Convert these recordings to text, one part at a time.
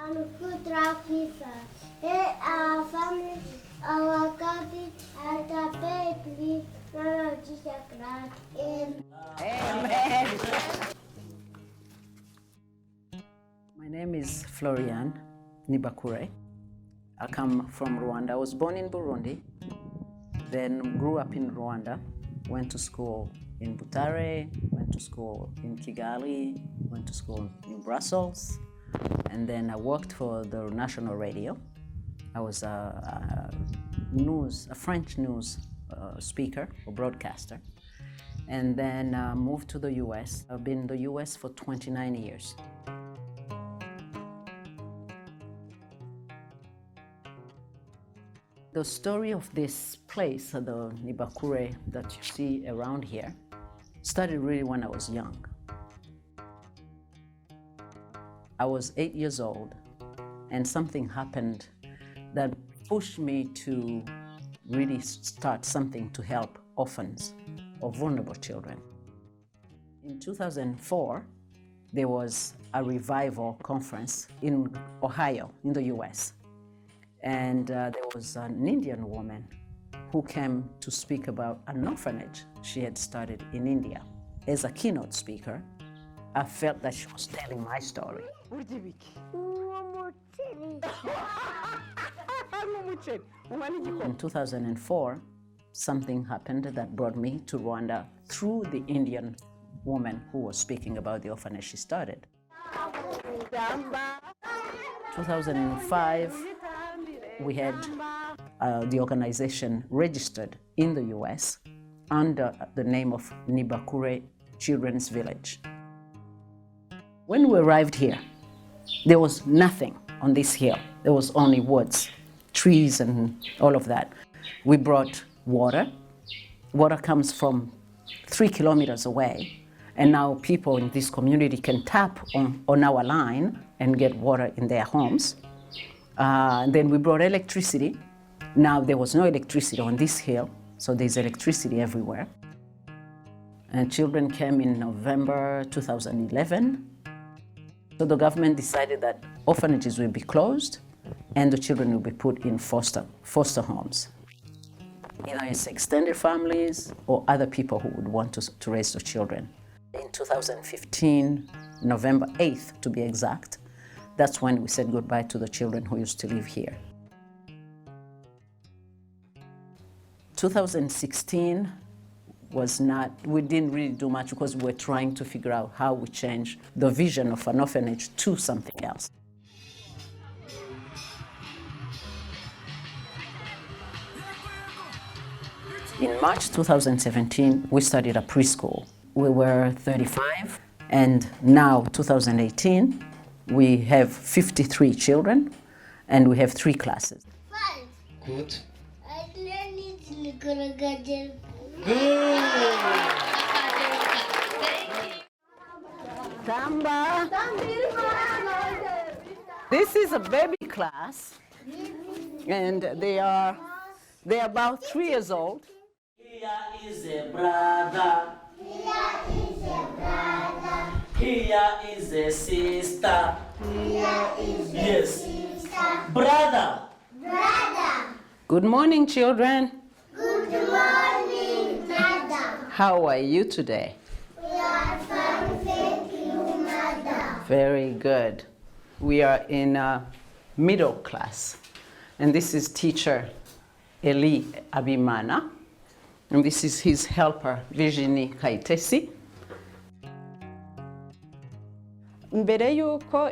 and food truck visa. Here our family, our country, and the baby, Lord Jesus Christ. Amen. My name is Florian Nibakure. I come from Rwanda. I was born in Burundi, then grew up in Rwanda, went to school in Butare, went to school in Kigali, went to school in Brussels, and then I worked for the national radio. I was a French news speaker or broadcaster, and then moved to the US. I've been in the US for 29 years. The story of this place, the Nibakure that you see around here, started really when I was young. I was 8 years old, and something happened that pushed me to really start something to help orphans or vulnerable children. In 2004, there was a revival conference in Ohio, in the US. And there was an Indian woman who came to speak about an orphanage she had started in India. As a keynote speaker, I felt that she was telling my story. In 2004, something happened that brought me to Rwanda through the Indian woman who was speaking about the orphanage she started. 2005, we had the organization registered in the US under the name of Nibakure Children's Village. When we arrived here, there was nothing on this hill. There was only woods, trees, and all of that. We brought water. Water comes from 3 kilometers away, and now people in this community can tap on our line and get water in their homes. Then we brought electricity. Now there was no electricity on this hill, so there's electricity everywhere. And children came in November 2011. So the government decided that orphanages will be closed and the children will be put in foster homes. Either it's extended families or other people who would want to raise the children. In 2015, November 8th to be exact, that's when we said goodbye to the children who used to live here. 2016 we didn't really do much because we were trying to figure out how we change the vision of an orphanage to something else. In March 2017, we started a preschool. We were 35, and now 2018, we have 53 children, and we have 3 classes. Good. Tamba. This is a baby class, and they are about 3 years old. Here is a brother. Here is a brother. Here is a sister. Here is a sister. Brother. Brother. Good morning, children. Good morning, Madam. How are you today? We are fine, thank you, Madam. Very good. We are in middle class, and this is teacher Eli Abimana, and this is his helper Virginie Kaitesi. Mbere yuko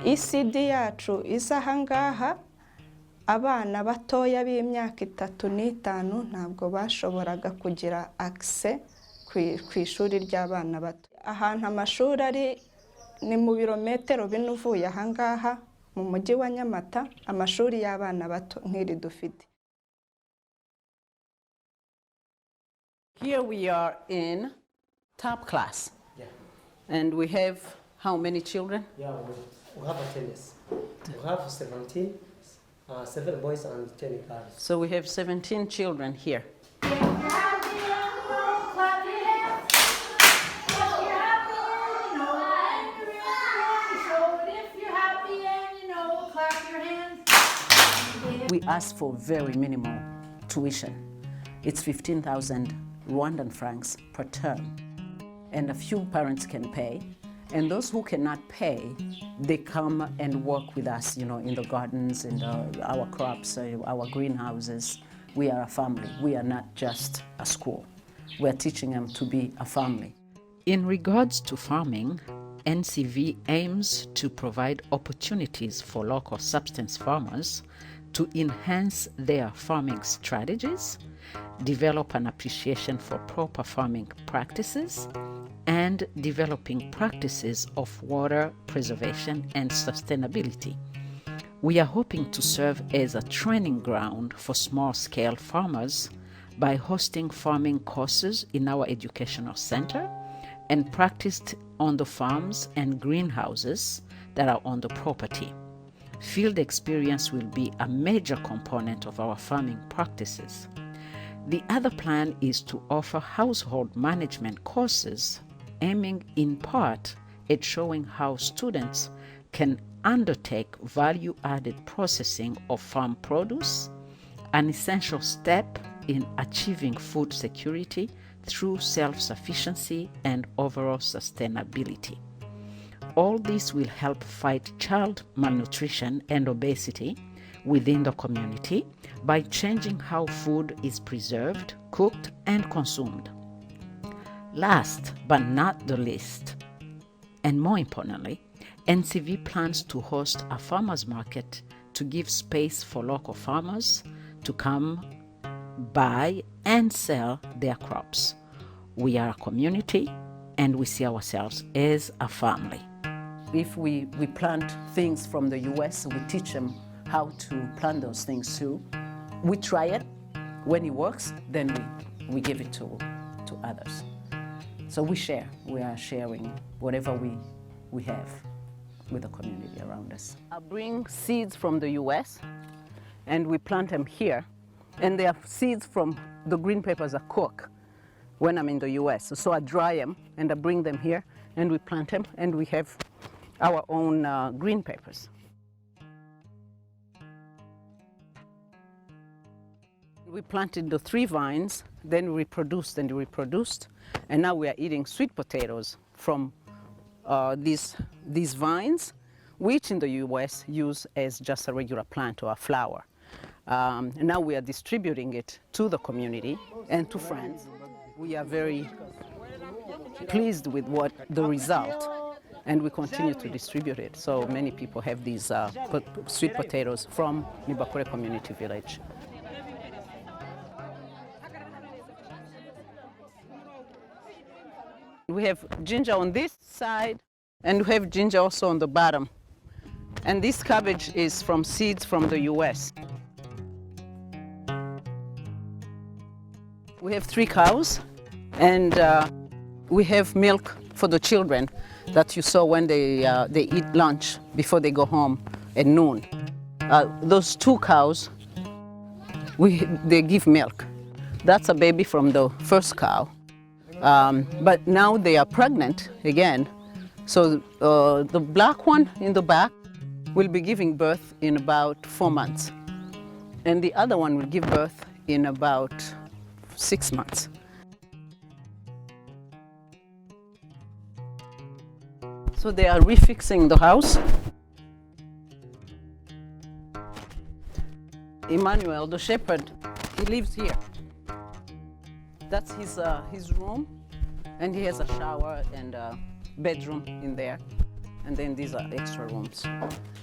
ECD yacu isa ahangaha, abana batoya b'imyaka 3 n'itanu ntabwo bashoboraga kugira access ku ishuri ry'abana bato. Ahantu amashuri ari ni mu birometero 4 uvuye ahangaha mu mujyi wa Nyamata, amashuri y'abana bato nk'iri dufite. Here we are in top class. Yeah. And we have how many children? Yeah, we have a tennis. We have 17, 7 boys and 10 girls. So we have 17 children here. ask for very minimal tuition. It's 15,000 Rwandan francs per term. And a few parents can pay. And those who cannot pay, they come and work with us, in the gardens, in our crops, our greenhouses. We are a family. We are not just a school. We are teaching them to be a family. In regards to farming, NCV aims to provide opportunities for local subsistence farmers to enhance their farming strategies, develop an appreciation for proper farming practices, and developing practices of water preservation and sustainability. We are hoping to serve as a training ground for small-scale farmers by hosting farming courses in our educational center and practiced on the farms and greenhouses that are on the property. Field experience will be a major component of our farming practices. The other plan is to offer household management courses aiming in part at showing how students can undertake value-added processing of farm produce, an essential step in achieving food security through self-sufficiency and overall sustainability. All this will help fight child malnutrition and obesity within the community by changing how food is preserved, cooked, and consumed. Last but not the least, and more importantly, NCV plans to host a farmers market to give space for local farmers to come buy and sell their crops. We are a community and we see ourselves as a family. If we plant things from the US, we teach them how to plant those things too. We try it. When it works, then we give it to others. So we share. We are sharing whatever we have with the community around us. I bring seeds from the US and we plant them here. And they are seeds from the green peppers I cook when I'm in the US. So I dry them and I bring them here and we plant them and we have our own green peppers. We planted the 3 vines, then we reproduced and reproduced, and now we are eating sweet potatoes from these vines, which in the US use as just a regular plant or a flower. And now we are distributing it to the community and to friends. We are very pleased with the result, and we continue to distribute it. So many people have these sweet potatoes from Nibakure Community Village. We have ginger on this side, and we have ginger also on the bottom. And this cabbage is from seeds from the US. We have 3 cows, and we have milk for the children that you saw when they eat lunch before they go home at noon. Those 2 cows, they give milk. That's a baby from the first cow. But now they are pregnant again. So the black one in the back will be giving birth in about 4 months. And the other one will give birth in about 6 months. So they are refixing the house. Emmanuel, the shepherd, he lives here. That's his room, and he has a shower and a bedroom in there. And then these are extra rooms.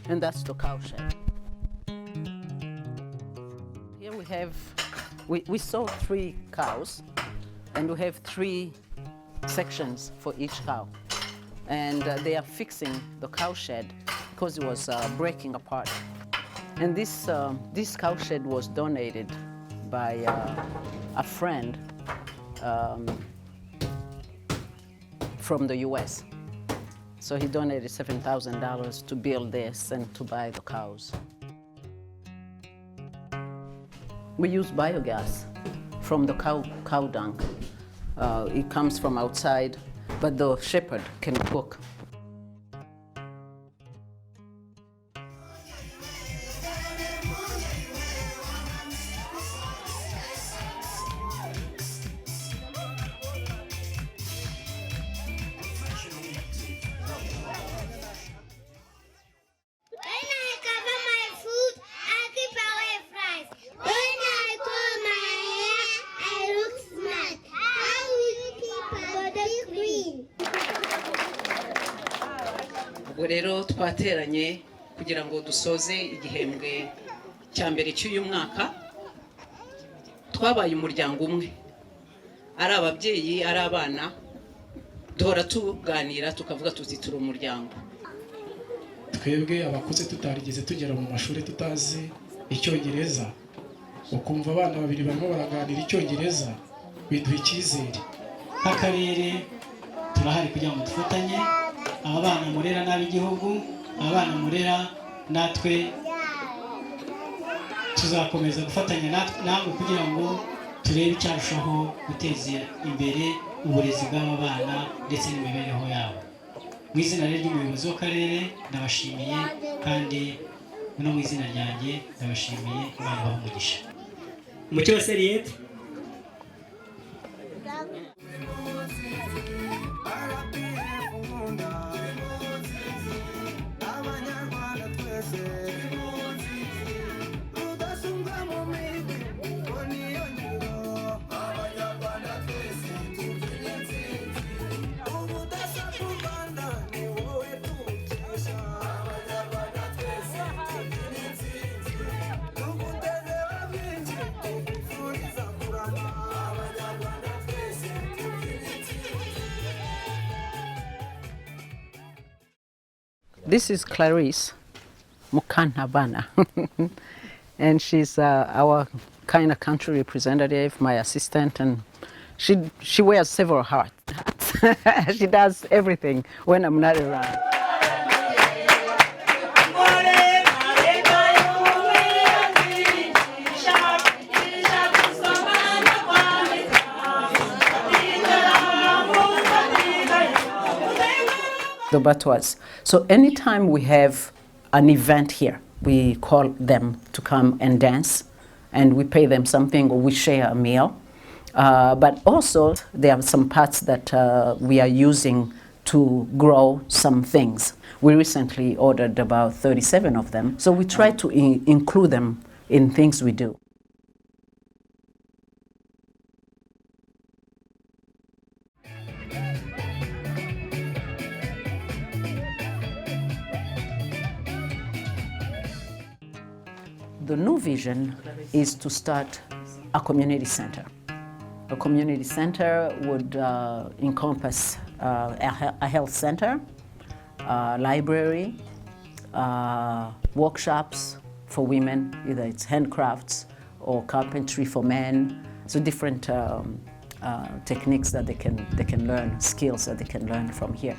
And that's the cow shed. Here we have, we sold 3 cows, and we have 3 sections for each cow. And they are fixing the cow shed because it was breaking apart. And this cow shed was donated by a friend from the US. So he donated $7,000 to build this and to buy the cows. We use biogas from the cow dung. It comes from outside, but the shepherd can cook. ubwo rero twateranye kugira ngo dusoze igihembwe cya mbere cy'uyu mwaka. Twabaye umuryango umwe, ari ababyeyi ari abana, duhora tuganira tukavuga tuti turi umuryango. Twebwe abakuze tutarigeze tugera mu mashuri tutazi icyongereza, ukumva abana babiri barimo baraganira icyongereza, biduha icyizere. Nk'akarere turahari kugira ngo dufatanye, aba bana murera n'ab'igihugu, aba bana murera natwe tuzakomeza gufatanya namwe kugira ngo turebe icyarushaho guteza imbere uburezi bw'aba bana ndetse n'imibereho yabo. Mu izina ry'umuyobozi w'akarere ndabashimiye, kandi no mu izina ryanjye ndabashimiye, Imana ibahe umugisha. Mucyo Seriette. This is Clarice Mukantabana, and she's our kind of country representative, my assistant, and she wears several hats. She does everything when I'm not around. The Batwas. So anytime we have an event here, we call them to come and dance, and we pay them something, or we share a meal. But also there are some parts that we are using to grow some things. We recently ordered about 37 of them, so we try to include them in things we do. The new vision is to start a community center. A community center would encompass a health center, a library, workshops for women, either it's handcrafts or carpentry for men. So different techniques that they can learn, skills that they can learn from here.